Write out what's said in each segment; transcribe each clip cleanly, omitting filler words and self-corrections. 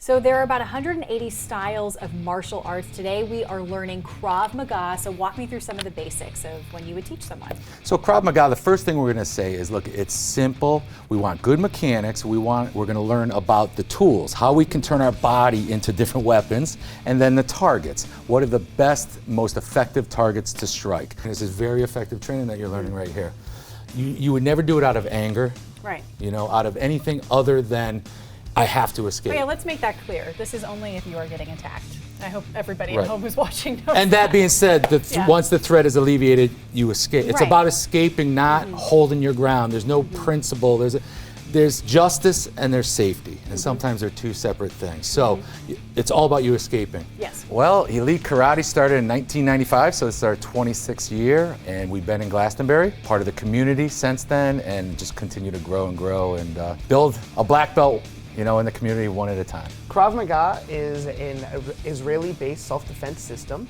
So there are about 180 styles of martial arts. Today we are learning Krav Maga. So walk me through some of the basics of when you would teach someone. So Krav Maga, the first thing we're going to say is, look, it's simple. We want good mechanics. We're going to learn about the tools, how we can turn our body into different weapons, and then the targets. What are the best, most effective targets to strike? And this is very effective training that you're learning right here. You would never do it out of anger, right? You know, out of anything other than I have to escape. Okay, let's make that clear. This is only if you are getting attacked. I hope everybody at home who's watching knows. And that being said, once the threat is alleviated, you escape. It's about escaping, not holding your ground. There's no principle. There's justice and there's safety. And sometimes they're two separate things. So it's all about you escaping. Yes. Well, Elite Karate started in 1995, so it's our 26th year. And we've been in Glastonbury, part of the community since then, and just continue to grow and grow and build a black belt, you know, in the community one at a time. Krav Maga is an Israeli-based self-defense system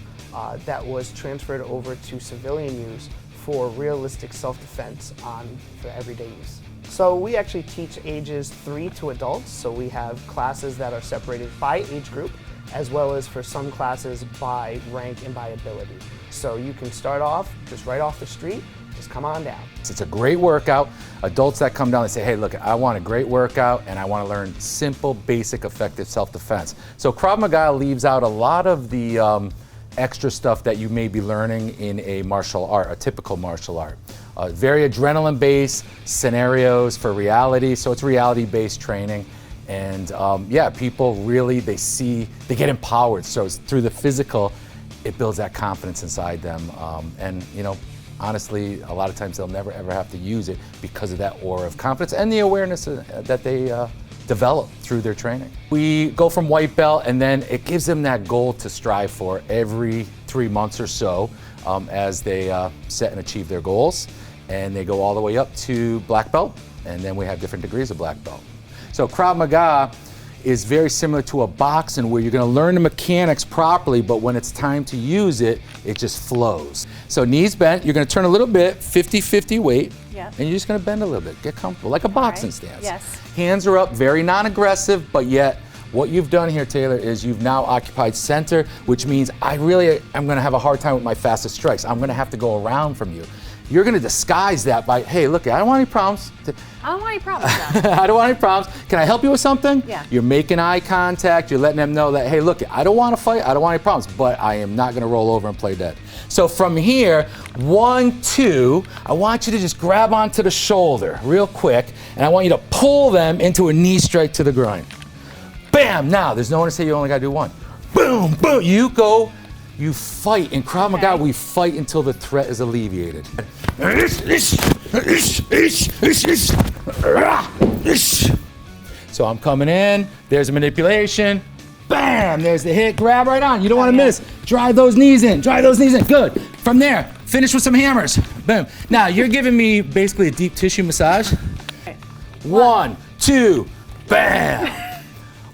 that was transferred over to civilian use for realistic self-defense for everyday use. So we actually teach ages 3 to adults, so we have classes that are separated by age group, as well as for some classes by rank and by ability. So you can start off just right off the street, just come on down. It's a great workout. Adults that come down and say, hey, look, I want a great workout and I want to learn simple, basic, effective self-defense. So Krav Maga leaves out a lot of the extra stuff that you may be learning in a martial art, a typical martial art. Very adrenaline-based scenarios for reality, so it's reality-based training. And yeah, people really, they get empowered. So it's through the physical, it builds that confidence inside them. And you know, honestly, a lot of times they'll never ever have to use it because of that aura of confidence and the awareness that they develop through their training. We go from white belt, and then it gives them that goal to strive for every 3 months or so as they set and achieve their goals. And they go all the way up to black belt, and then we have different degrees of black belt. So Krav Maga is very similar to a boxing where you're going to learn the mechanics properly, but when it's time to use it, it just flows. So knees bent, you're going to turn a little bit, 50-50 weight, and you're just going to bend a little bit, get comfortable, like a boxing stance. Yes. Hands are up, very non-aggressive, but yet what you've done here, Taylor, is you've now occupied center, which means I'm going to have a hard time with my fastest strikes. I'm going to have to go around from you. You're going to disguise that by, hey, look, I don't want any problems. I don't want any problems, I don't want any problems. Can I help you with something? Yeah. You're making eye contact. You're letting them know that, hey, look, I don't want to fight. I don't want any problems, but I am not going to roll over and play dead. So from here, 1, 2, I want you to just grab onto the shoulder real quick, and I want you to pull them into a knee strike to the groin. Bam! Now, there's no one to say you only got to do one. Boom, boom. You go. You fight. In Krav Maga, we fight until the threat is alleviated. So I'm coming in, there's a manipulation, bam, there's the hit, grab right on, you don't want to miss. Drive those knees in, good. From there, finish with some hammers, boom. Now you're giving me basically a deep tissue massage. 1, 2, bam.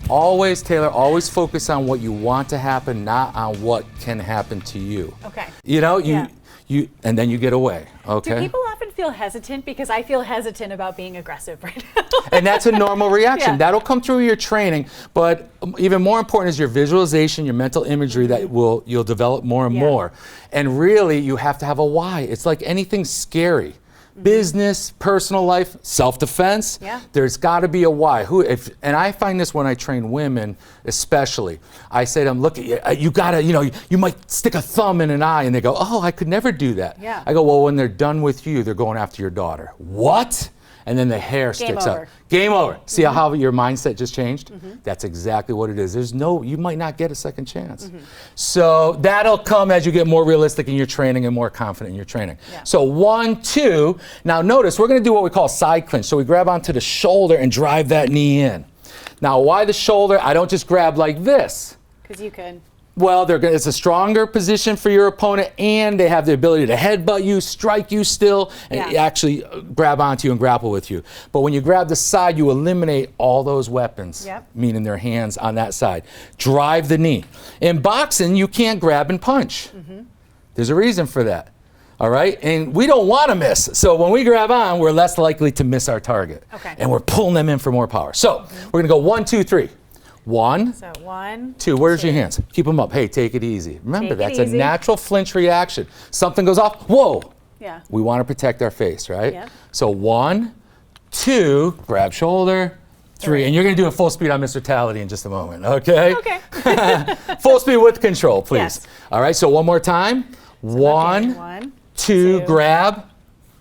Always, Taylor, always focus on what you want to happen, not on what can happen to you. Okay. You know, and then you get away, okay? Do people often feel hesitant? Because I feel hesitant about being aggressive right now. And that's a normal reaction. That'll come through your training, but even more important is your visualization, your mental imagery that you'll develop more and more. And really, you have to have a why. It's like anything scary. Business, personal life, self-defense. There's got to be a why. And I find this when I train women, especially. I say to them, look, you gotta, you might stick a thumb in an eye, and they go, oh, I could never do that. I go, well, when they're done with you, they're going after your daughter. What? And then the hair sticks up. Game over. See how your mindset just changed? That's exactly what it is. You might not get a second chance. So that'll come as you get more realistic in your training and more confident in your training. So 1, 2. Now notice, we're going to do what we call side clinch. So we grab onto the shoulder and drive that knee in. Now why the shoulder? I don't just grab like this. Because you could. Well, it's a stronger position for your opponent, and they have the ability to headbutt you, strike you still, and actually grab onto you and grapple with you. But when you grab the side, you eliminate all those weapons, meaning their hands on that side. Drive the knee. In boxing, you can't grab and punch. There's a reason for that. All right, and we don't want to miss. So when we grab on, we're less likely to miss our target. And we're pulling them in for more power. So we're gonna go 1, 2, 3. 1, So 1, 2. Where's 2. your hands? Keep them up. Hey, take it easy. Remember, Take it that's a easy. natural flinch reaction. Something goes off. Whoa. Yeah. We want to protect our face, right? Yep. So 1, 2, grab shoulder, 3. And you're going to do a full speed on Mr. Tality in just a moment, okay? Okay. Full speed with control, please. Yes. All right, so one more time. Okay, 1, 2, grab.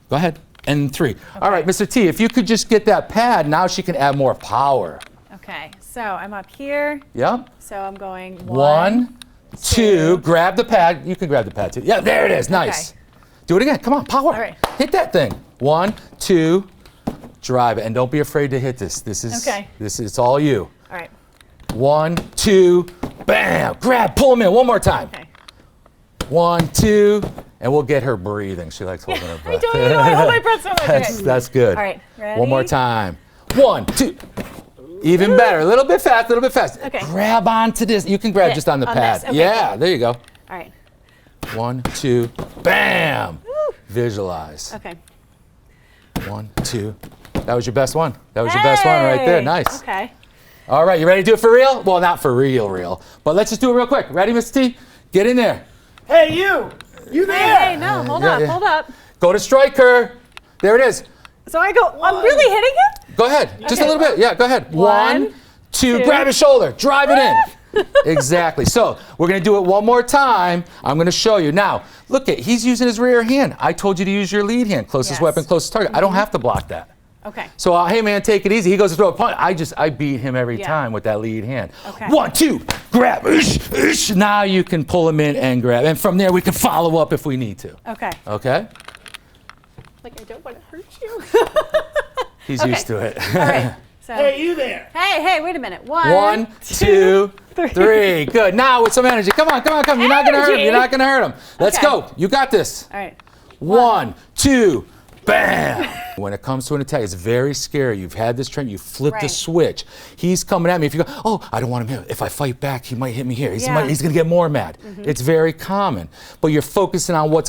Go ahead. And 3. All right, Mr. T, if you could just get that pad, now she can add more power. Okay. So I'm up here. Yep. So I'm going 1, 2, grab the pad. You can grab the pad too. Yeah, there it is. Nice. Okay. Do it again. Come on, power. All right. Hit that thing. 1, 2, drive it. And don't be afraid to hit this. This is it's all you. All right. 1, 2, bam. Grab, pull them in. One more time. Okay. 1, 2, and we'll get her breathing. She likes holding her breath. I hold my breath so much. That's good. All right, ready? One more time. 1, 2. Even better. A little bit fast, a little bit fast. Okay. Grab onto this. You can grab Yeah, just on the on pad. this. Okay, Yeah, cool. there you go. All right. 1, 2, bam. Woo. Visualize. Okay. 1, 2. That was your best one. That was your best one right there. Hey! Nice. Okay. All right, you ready to do it for real? Well, not for real. But let's just do it real quick. Ready, Mr. T? Get in there. Hey, you! You there? Hey, no, hold Yeah, up, yeah. hold up. Go to striker. There it is. So I go, I'm really hitting him? Go ahead. Just a Okay. little bit. Yeah, go ahead. 1, One, 2, two. grab his shoulder. Drive it in. Exactly. So we're going to do it one more time. I'm going to show you. Now, look at, he's using his rear hand. I told you to use your lead hand. Closest Yes. weapon, closest target. I don't have to block that. Okay. So, hey man, take it easy. He goes to throw a punch. I beat him every Yeah. time with that lead hand. Okay. 1, 2, grab. Now you can pull him in and grab. And from there, we can follow up if we need to. Okay. Okay? Like, I don't want to hurt you. He's Okay. used to it. All right. So, Hey, you there? hey, wait a minute. 1, 2, 3. Good. Now with some energy. Come on. You're not gonna hurt him. Energy. You're not gonna hurt him. Let's Okay. go. You got this. all right. 1, 2, bam. When it comes to an attack, it's very scary. You've had this training. You flip the Right. switch. He's coming at me. If you go, oh, I don't want him here. If I fight back, he might hit me here. He's Yeah. going to get more mad. It's very common. But you're focusing on what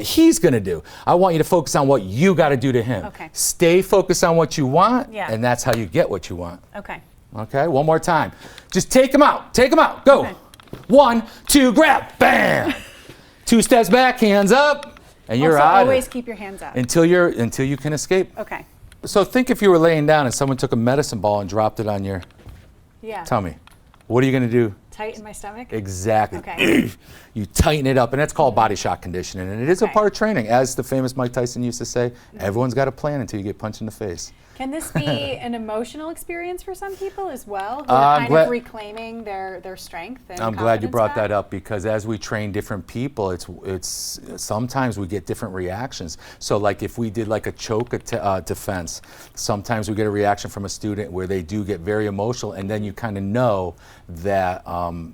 he's going to do. I want you to focus on what you got to do to him. Okay. Stay focused on what you want, Yeah. and that's how you get what you want. Okay. Okay, one more time. Just take him out. Take him out. Go. Okay. 1, 2, grab. Bam. 2 steps back, hands up, and you're Also, out. always keep your hands up. Until you can escape. Okay. So think if you were laying down and someone took a medicine ball and dropped it on your Yeah. tummy. What are you going to do? Tight in my stomach? Exactly. Okay. You tighten it up, and that's called body shock conditioning. And it is a Okay. part of training. As the famous Mike Tyson used to say, everyone's got a plan until you get punched in the face. Can this be an emotional experience for some people as well, who I'm are kind glad- of reclaiming their strength and I'm glad you confidence brought back? that up, because as we train different people, it's sometimes we get different reactions. So like if we did like a choke defense, sometimes we get a reaction from a student where they do get very emotional, and then you kind of know that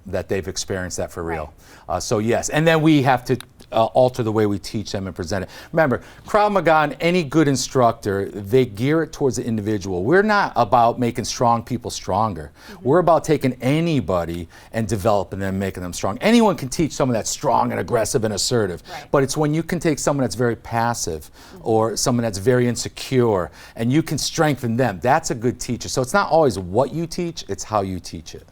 that they've experienced that for real. So yes, and then we have to alter the way we teach them and present it. Remember, Krav Maga and any good instructor, they gear it towards the individual. We're not about making strong people stronger. We're about taking anybody and developing them, making them strong. Anyone can teach someone that's strong and aggressive and assertive, Right. but it's when you can take someone that's very passive or someone that's very insecure and you can strengthen them. That's a good teacher. So it's not always what you teach, it's how you teach it.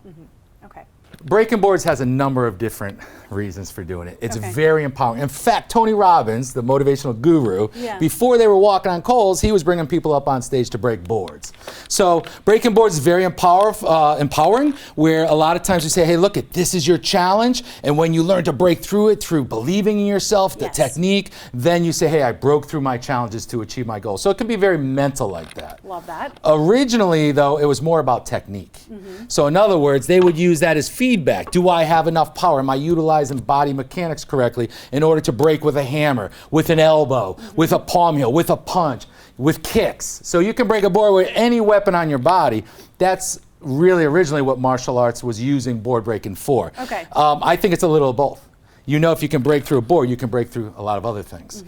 Okay. Breaking boards has a number of different reasons for doing it. It's Okay. very empowering. In fact, Tony Robbins, the motivational guru, Yeah. before they were walking on coals, he was bringing people up on stage to break boards. So breaking boards is very empowering, where a lot of times we say, hey, look, this is your challenge. And when you learn to break through it through believing in yourself, the Yes. technique, then you say, hey, I broke through my challenges to achieve my goals. So it can be very mental like that. Love that. Originally, though, it was more about technique. So in other words, they would use that as feedback. Do I have enough power? Am I utilizing body mechanics correctly in order to break with a hammer, with an elbow, with a palm heel, with a punch, with kicks? So you can break a board with any weapon on your body. That's really originally what martial arts was using board breaking for. Okay. I think it's a little of both. You know, if you can break through a board, you can break through a lot of other things.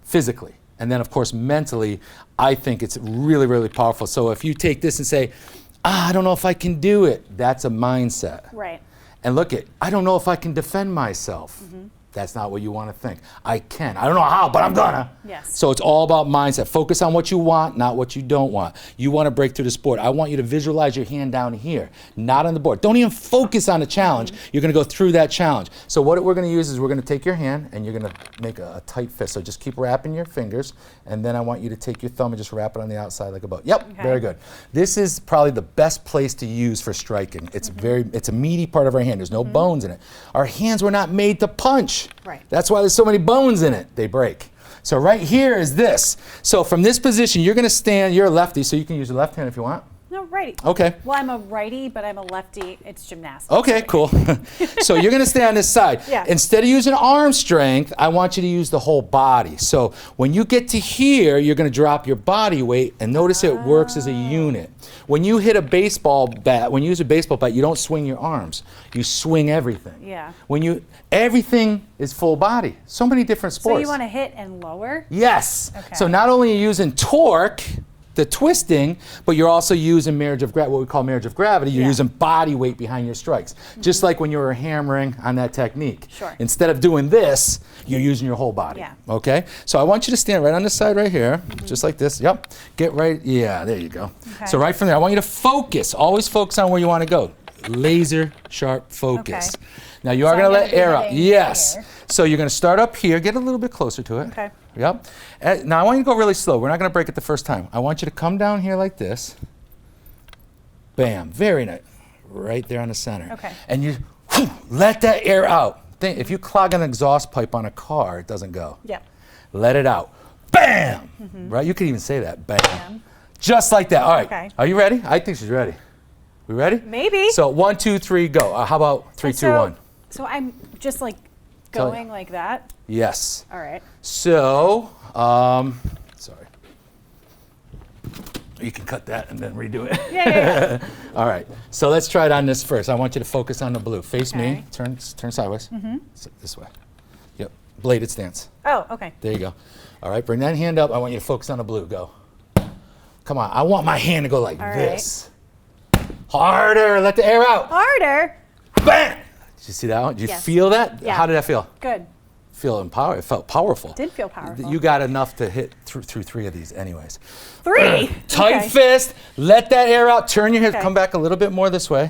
Physically. And then, of course, mentally, I think it's really, really powerful. So if you take this and say, I don't know if I can do it, that's a mindset. Right. And look I don't know if I can defend myself. That's not what you want to think. I can. I don't know how, but I'm gonna. Yes. So it's all about mindset. Focus on what you want, not what you don't want. You want to break through the sport. I want you to visualize your hand down here, not on the board. Don't even focus on the challenge. You're going to go through that challenge. So what we're going to use is we're going to take your hand and you're going to make a tight fist. So just keep wrapping your fingers, and then I want you to take your thumb and just wrap it on the outside like a bow. Yep, very good. This is probably the best place to use for striking. It's it's a meaty part of our hand. There's no bones in it. Our hands were not made to punch. Right. That's why there's so many bones in it. They break. So right here is this. So from this position, you're going to stand. You're a lefty, so you can use your left hand if you want. No, righty. Okay. Well, I'm a righty, but I'm a lefty. It's gymnastics. Okay, cool. So you're going to stay on this side. Yeah. Instead of using arm strength, I want you to use the whole body. So when you get to here, you're going to drop your body weight, and notice it works as a unit. When you hit a baseball bat, when you use a baseball bat, you don't swing your arms. You swing everything. Yeah. Everything is full body. So many different sports. So you want to hit and lower? Yes. Okay. So not only are you using torque, the twisting, but you're also using what we call marriage of gravity. You're using body weight behind your strikes. Just like when you were hammering on that technique. Sure. Instead of doing this, you're using your whole body. Yeah. Okay? So I want you to stand right on this side right here, just like this. Yep. Get right, yeah, there you go. Okay. So right from there, I want you to focus. Always focus on where you want to go. Laser sharp focus. Okay. Now you are So going to I'm let gonna be air out. hitting Yes. here. So you're going to start up here, get a little bit closer to it. Okay. Yep. Now I want you to go really slow. We're not going to break it the first time. I want you to come down here like this. Bam. Very nice. Right there on the center. Okay. And you let that air out. If you clog an exhaust pipe on a car, it doesn't go. Yep. Let it out. Bam. Right? You could even say that. Bam. Just like that. All right. Okay. Are you ready? I think she's ready. We ready? Maybe. So 1, 2, 3, go. How about 3, 2, 1? So I'm just like Tell going like that. Yes. All right. So, sorry. You can cut that and then redo it. Yeah. All right. So let's try it on this first. I want you to focus on the blue. Face me. Okay. Turn sideways. This way. Yep. Bladed stance. Oh, okay. There you go. All right. Bring that hand up. I want you to focus on the blue. Go. Come on. I want my hand to go like All this. Harder. Let the air out. Harder. Bam. Did you see that one? Did you Yes. feel that? Yeah. How did that feel? Good. Feel empowered. It felt powerful. Did feel powerful. You got enough to hit through 3 of these anyways. 3. Tight Okay. fist. Let that air out. Turn your hips. Okay. Come back a little bit more this way.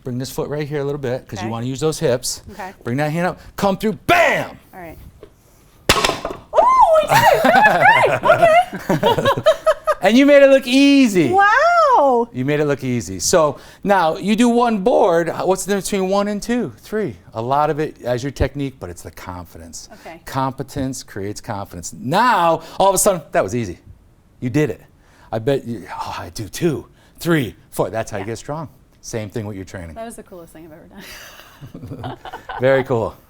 Bring this foot right here a little bit because you Okay. want to use those hips. Okay. Bring that hand up. Come through. Bam! All right. Oh, I did it. Okay. And you made it look easy. Wow. You made it look easy. So now you do one board. What's the difference between 1 and 2, 3? A lot of it as your technique, but it's the confidence. Okay. Competence creates confidence. Now, all of a sudden, that was easy. You did it. I bet you, I do 2, 3, 4. That's how you get strong. Same thing with your training. That was the coolest thing I've ever done. Very cool.